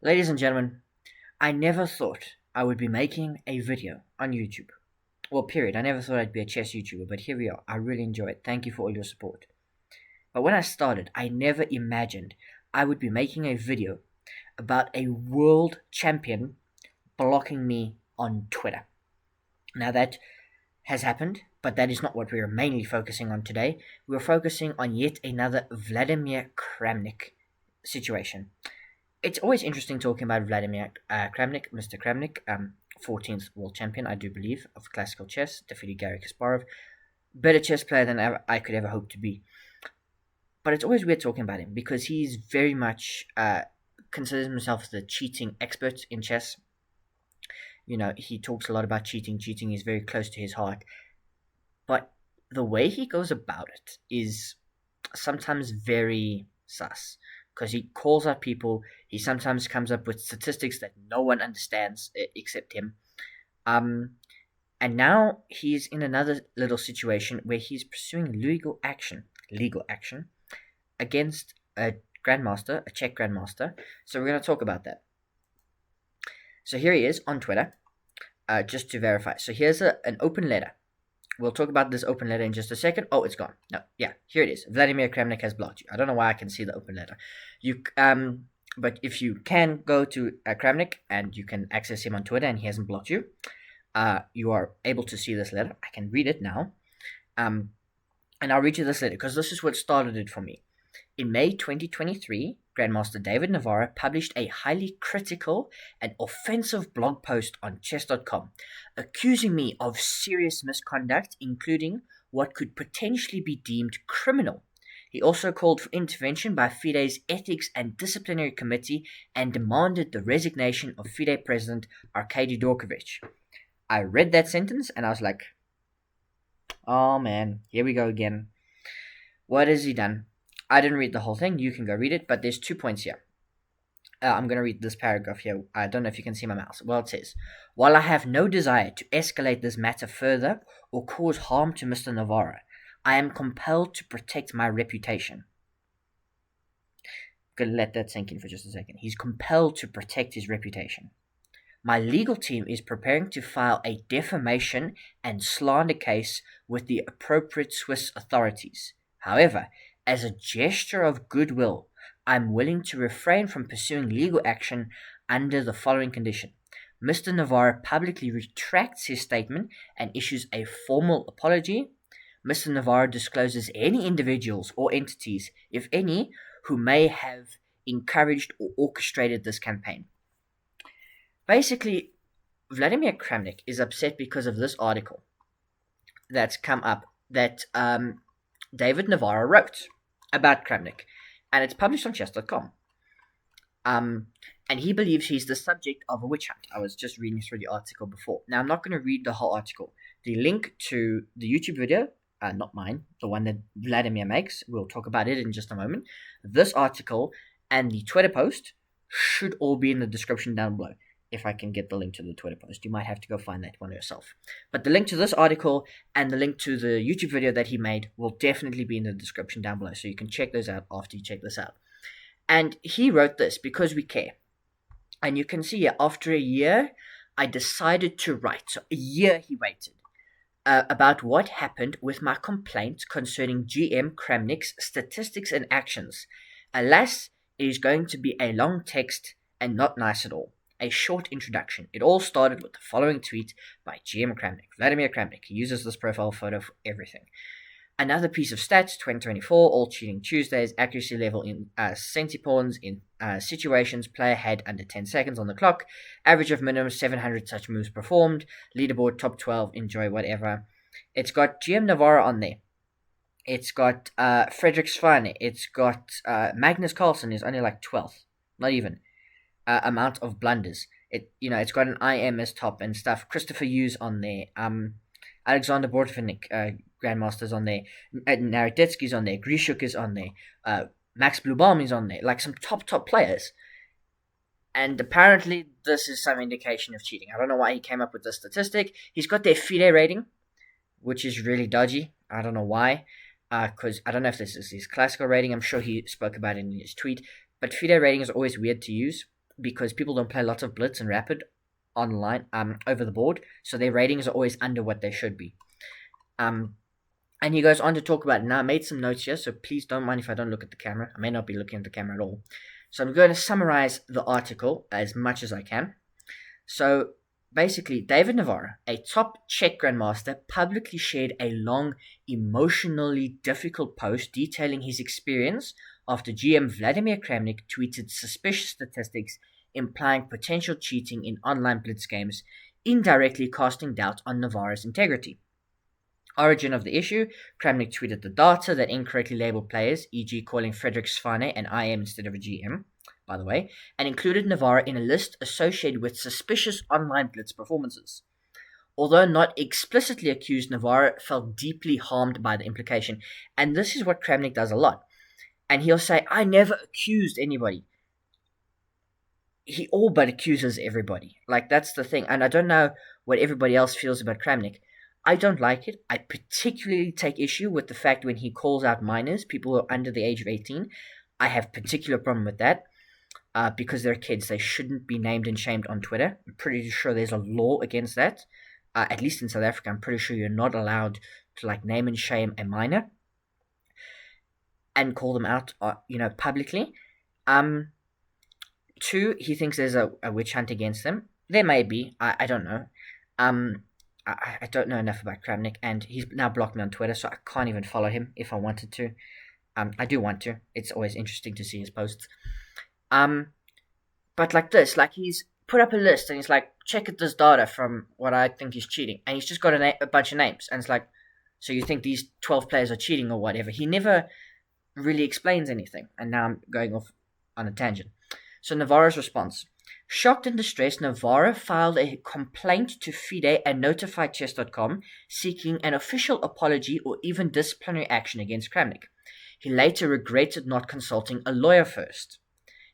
Ladies and gentlemen, I never thought I would be making a video on YouTube. Well, period. I never thought I'd be a chess YouTuber, but here we are. I really enjoy it. Thank you for all your support. But when I started, I never imagined I would be making a video about a world champion blocking me on Twitter. Now, that has happened, but that is not what we are mainly focusing on today. We're focusing on yet another Vladimir Kramnik situation. It's always interesting talking about Vladimir Kramnik, Mr. Kramnik, 14th world champion, I do believe, of classical chess, defeated Garry Kasparov. Better chess player than I could ever hope to be. But it's always weird talking about him because he's very much considers himself the cheating expert in chess. You know, he talks a lot about cheating. Cheating is very close to his heart. But the way he goes about it is sometimes very sus because he calls out people. He sometimes comes up with statistics that no one understands except him. And now he's in another little situation where he's pursuing legal action against a grandmaster, a Czech grandmaster. So we're going to talk about that. So here he is on Twitter, just to verify. So here's an open letter. We'll talk about this open letter in just a second. Oh, it's gone. No, yeah, here it is. Vladimir Kramnik has blocked you. I don't know why I can see the open letter. But if you can go to Kramnik and you can access him on Twitter and he hasn't blocked you, you are able to see this letter. I can read it now. And I'll read you this letter because this is what started it for me. In May 2023, Grandmaster David Navara published a highly critical and offensive blog post on chess.com, accusing me of serious misconduct, including what could potentially be deemed criminal. He also called for intervention by FIDE's Ethics and Disciplinary Committee and demanded the resignation of FIDE President Arkady Dorkovich. I read that sentence and I was like, oh man, here we go again. What has he done? I didn't read the whole thing. You can go read it, but there's 2 points here. I'm going to read this paragraph here. I don't know if you can see my mouse. Well, it says, while I have no desire to escalate this matter further or cause harm to Mr. Navara, I am compelled to protect my reputation. I'm going to let that sink in for just a second. He's compelled to protect his reputation. My legal team is preparing to file a defamation and slander case with the appropriate Swiss authorities. However, as a gesture of goodwill, I'm willing to refrain from pursuing legal action under the following condition. Mr. Navara publicly retracts his statement and issues a formal apology. Mr. Navara discloses any individuals or entities, if any, who may have encouraged or orchestrated this campaign. Basically, Vladimir Kramnik is upset because of this article that's come up that David Navara wrote about Kramnik, and it's published on chess.com. And he believes he's the subject of a witch hunt. I was just reading through the article before. Now, I'm not going to read the whole article. The link to the YouTube video, not mine, the one that Vladimir makes, we'll talk about it in just a moment. This article and the Twitter post should all be in the description down below. If I can get the link to the Twitter post, you might have to go find that one yourself. But the link to this article and the link to the YouTube video that he made will definitely be in the description down below, so you can check those out after you check this out. And he wrote this because we care. And you can see here, after a year, I decided to write. So a year he waited. About what happened with my complaint concerning GM Kramnik's statistics and actions. Alas, it is going to be a long text and not nice at all. A short introduction. It all started with the following tweet by GM Kramnik, Vladimir Kramnik. He uses this profile photo for everything. Another piece of stats, 2024, all cheating Tuesdays, accuracy level in centipawns in situations, player had under 10 seconds on the clock, average of minimum 700 such moves performed, leaderboard top 12, enjoy whatever. It's got GM Navara on there. It's got Frederick Svane. It's got Magnus Carlsen is only like 12th, not even. Amount of blunders. It's got an IM as top and stuff. Christopher Hughes on there. Alexander Bortvinnik, Grandmaster's on there. Narodetsky's on there. Grishuk is on there. Max Blubaum is on there. Like some top players. And apparently this is some indication of cheating. I don't know why he came up with this statistic. He's got their FIDE rating, which is really dodgy. I don't know why. Because I don't know if this is his classical rating. I'm sure he spoke about it in his tweet. But FIDE rating is always weird to use. because people don't play lots of Blitz and Rapid online over the board, so their ratings are always under what they should be. And he goes on to talk about it. Now, I made some notes here, so please don't mind if I don't look at the camera. I may not be looking at the camera at all. So I'm going to summarize the article as much as I can. So basically, David Navara, a top Czech grandmaster, publicly shared a long, emotionally difficult post detailing his experience after GM Vladimir Kramnik tweeted suspicious statistics implying potential cheating in online blitz games, indirectly casting doubt on Navara's integrity. Origin of the issue: Kramnik tweeted the data that incorrectly labeled players, e.g. calling Frederick Svane an IM instead of a GM, by the way, and included Navara in a list associated with suspicious online blitz performances. Although not explicitly accused, Navara felt deeply harmed by the implication, and this is what Kramnik does a lot. And he'll say, I never accused anybody. He all but accuses everybody. Like, that's the thing. And I don't know what everybody else feels about Kramnik. I don't like it. I particularly take issue with the fact when he calls out minors, people who are under the age of 18. I have particular problem with that because they're kids. They shouldn't be named and shamed on Twitter. I'm pretty sure there's a law against that. At least in South Africa, I'm pretty sure you're not allowed to like name and shame a minor and call them out, publicly. 2, he thinks there's a witch hunt against them. There may be. I don't know. I don't know enough about Kramnik, and he's now blocked me on Twitter, so I can't even follow him if I wanted to. I do want to. It's always interesting to see his posts. But like this, like he's put up a list, and he's like, check at this data from what I think is cheating, and he's just got a bunch of names, and it's like, so you think these 12 players are cheating or whatever? He never really explains anything, and now I'm going off on a tangent. So Navara's response. Shocked and distressed, Navara filed a complaint to FIDE and notified chess.com seeking an official apology or even disciplinary action against Kramnik. He later regretted not consulting a lawyer first.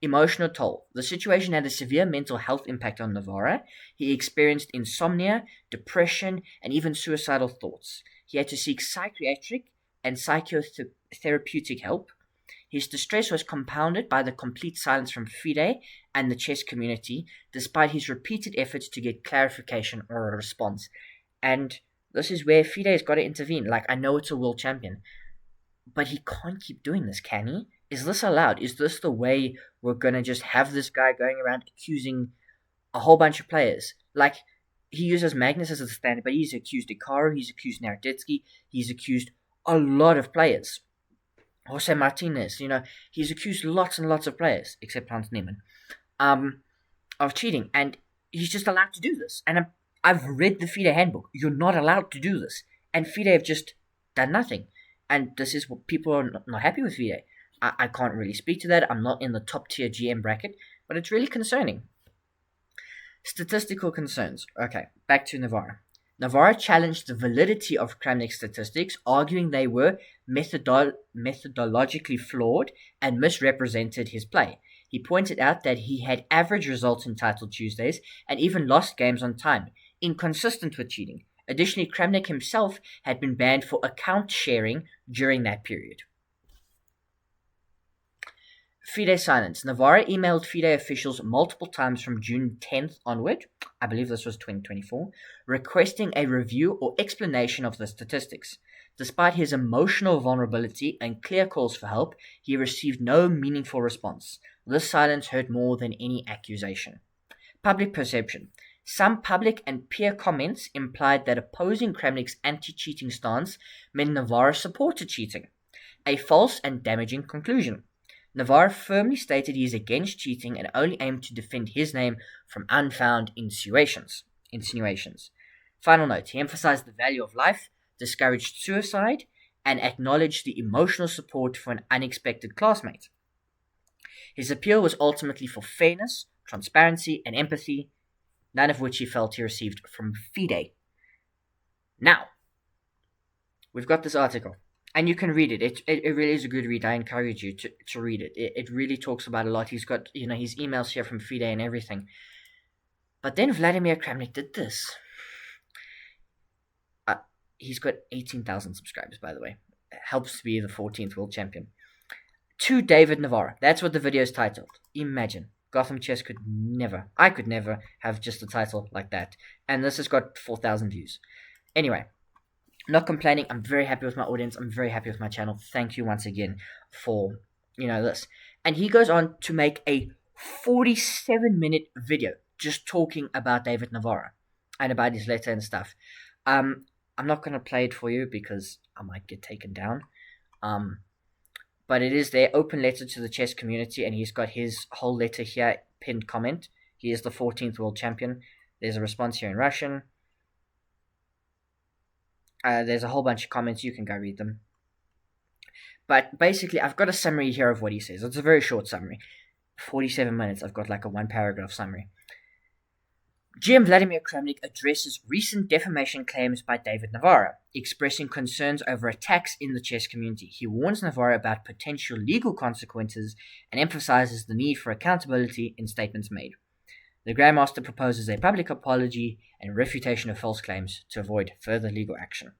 Emotional toll. The situation had a severe mental health impact on Navara. He experienced insomnia, depression, and even suicidal thoughts. He had to seek psychiatric and psychotherapeutic help. His distress was compounded by the complete silence from FIDE and the chess community, despite his repeated efforts to get clarification or a response. And this is where FIDE has got to intervene. Like, I know it's a world champion, but he can't keep doing this, can he? Is this allowed? Is this the way we're going to just have this guy going around accusing a whole bunch of players? Like, he uses Magnus as a standard, but he's accused Ikaru, he's accused Naroditsky, he's accused a lot of players. Jose Martinez, he's accused lots and lots of players, except Hans Niemann, of cheating, and he's just allowed to do this. And I've read the FIDE handbook. You're not allowed to do this. And FIDE have just done nothing. And this is what people are not happy with FIDE. I can't really speak to that. I'm not in the top tier GM bracket, but it's really concerning. Statistical concerns. Okay, back to Navara. Navara challenged the validity of Kramnik's statistics, arguing they were methodologically flawed and misrepresented his play. He pointed out that he had average results in Title Tuesdays and even lost games on time, inconsistent with cheating. Additionally, Kramnik himself had been banned for account sharing during that period. FIDE silence. Navara emailed FIDE officials multiple times from June 10th onward, I believe this was 2024, requesting a review or explanation of the statistics. Despite his emotional vulnerability and clear calls for help, he received no meaningful response. This silence hurt more than any accusation. Public perception. Some public and peer comments implied that opposing Kramnik's anti-cheating stance meant Navara supported cheating, a false and damaging conclusion. Navara firmly stated he is against cheating and only aimed to defend his name from unfounded insinuations. Final note, he emphasized the value of life, discouraged suicide, and acknowledged the emotional support for an unexpected classmate. His appeal was ultimately for fairness, transparency, and empathy, none of which he felt he received from FIDE. Now, we've got this article. And you can read it. It really is a good read. I encourage you to read it. It really talks about a lot. He's got, his emails here from FIDE and everything. But then Vladimir Kramnik did this. He's got 18,000 subscribers, by the way. It helps to be the 14th world champion. To David Navara. That's what the video is titled. Imagine. Gotham Chess I could never have just a title like that. And this has got 4,000 views. Anyway, not complaining. I'm very happy with my audience. I'm very happy with my channel. Thank you once again for, this. And he goes on to make a 47-minute video just talking about David Navara and about his letter and stuff. I'm not going to play it for you because I might get taken down. But it is their open letter to the chess community, and he's got his whole letter here, pinned comment. He is the 14th world champion. There's a response here in Russian. There's a whole bunch of comments. You can go read them. But basically, I've got a summary here of what he says. It's a very short summary. 47 minutes. I've got like a one-paragraph summary. GM Vladimir Kramnik addresses recent defamation claims by David Navara, expressing concerns over attacks in the chess community. He warns Navara about potential legal consequences and emphasizes the need for accountability in statements made. The Grandmaster proposes a public apology and refutation of false claims to avoid further legal action.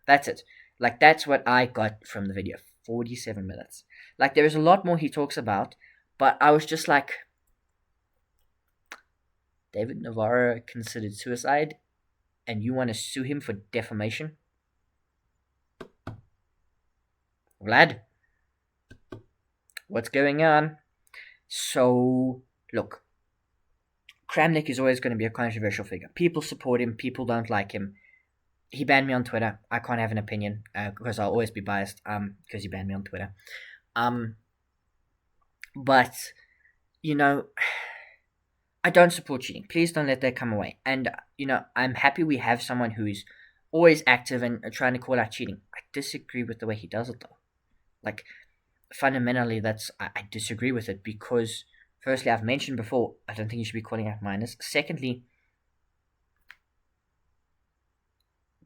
That's it. That's what I got from the video. 47 minutes. There is a lot more he talks about, but I was just like, David Navara considered suicide, and you want to sue him for defamation? Vlad, what's going on? So, look, Kramnik is always going to be a controversial figure. People support him, people don't like him. He banned me on Twitter. I can't have an opinion, because I'll always be biased, because he banned me on Twitter. But, I don't support cheating. Please don't let that come away. And, I'm happy we have someone who's always active and trying to call out cheating. I disagree with the way he does it, though. Fundamentally, I disagree with it because, firstly, I've mentioned before, I don't think you should be calling out minors. Secondly,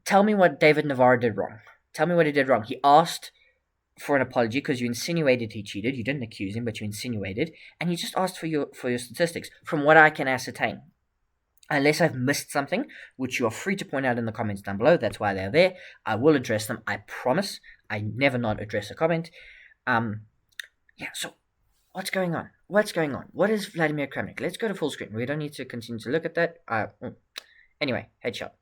tell me what David Navara did wrong. Tell me what he did wrong. He asked for an apology because you insinuated he cheated. You didn't accuse him, but you insinuated, and he just asked for your statistics. From what I can ascertain, unless I've missed something, which you are free to point out in the comments down below. That's why they're there. I will address them. I promise. I never not address a comment. So what's going on? What is Vladimir Kramnik? Let's go to full screen. We don't need to continue to look at that. Anyway, headshot.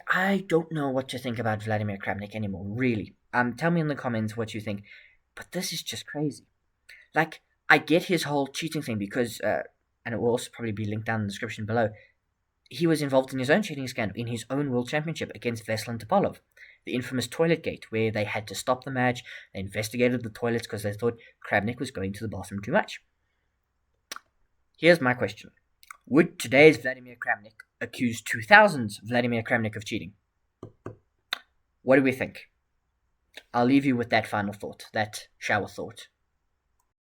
I don't know what to think about Vladimir Kramnik anymore, really. Tell me in the comments what you think. But this is just crazy. I get his whole cheating thing because, and it will also probably be linked down in the description below, he was involved in his own cheating scandal in his own world championship against Veselin Topalov. The infamous toilet gate, where they had to stop the match. They investigated the toilets because they thought Kramnik was going to the bathroom too much. Here's my question. Would today's Vladimir Kramnik accuse 2000's Vladimir Kramnik of cheating? What do we think? I'll leave you with that final thought, that shower thought.